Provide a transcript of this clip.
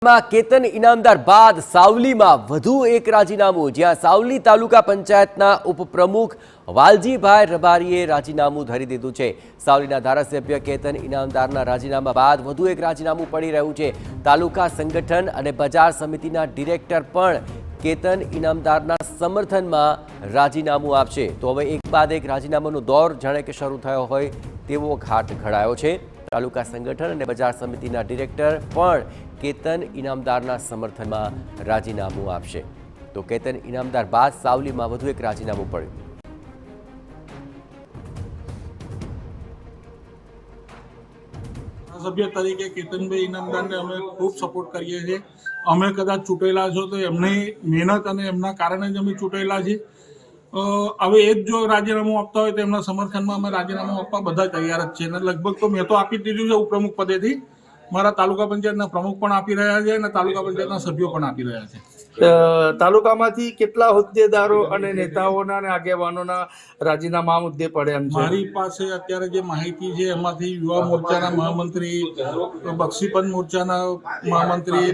કેતન ઇનામદાર બાદ સાવલીમાં વધુ એક રાજીનામું, જ્યાં સાવલી તાલુકા પંચાયતના ઉપપ્રમુખ વાલજીભાઈ રબારીએ રાજીનામું ધરી દીધું છે। સાવલીના ધારાસભ્ય કેતન ઇનામદારના રાજીનામા બાદ વધુ એક રાજીનામું પડી રહ્યું છે। તાલુકા સંગઠન અને બજાર સમિતિના ડિરેક્ટર પણ કેતન ઇનામદારના સમર્થનમાં રાજીનામું આપશે। તો હવે એક બાદ એક રાજીનામાનો દોર જાણે કે શરૂ થયો હોય તેવો ઘાટ ઘડાયો છે। તાલુકા સંગઠન અને બજાર સમિતિના ડિરેક્ટર પણ કેતન ઇનામદારના સમર્થનમાં રાજીનામું આપશે। તો કેતન ઇનામદાર બાદ સાવલીમાં વધુ એક રાજીનામું પડ્યું। સભ્ય તરીકે કેતનભાઈ ઇનામદારને અમે ખૂબ સપોર્ટ કરીએ છીએ। અમે કદાચ ચૂંટેલા છો તો એમની મહેનત અને એમના કારણે જ અમે ચૂંટેલા છીએ। હવે એ જ જો રાજીનામું આપતા હોય તો એમના સમર્થનમાં અમે રાજીનામું આપવા બધા તૈયાર જ છે અને લગભગ તો મેં તો આપી દીધું છે ઉપપ્રમુખ પદેથી। મારા તાલુકા પંચાયતના પ્રમુખ પણ આપી રહ્યા છે અને તાલુકા પંચાયતના સભ્યો પણ આપી રહ્યા છે। તાલુકામાંથી કેટલા હોદ્દેદારો અને નેતાઓના અને આગેવાનોના રાજીનામા આ મુદ્દે પડે એમ છે? મારી પાસે અત્યારે જે માહિતી છે એમાંથી યુવા મોરચાના મહામંત્રી, બક્ષીપંચ મોરચાના મહામંત્રી,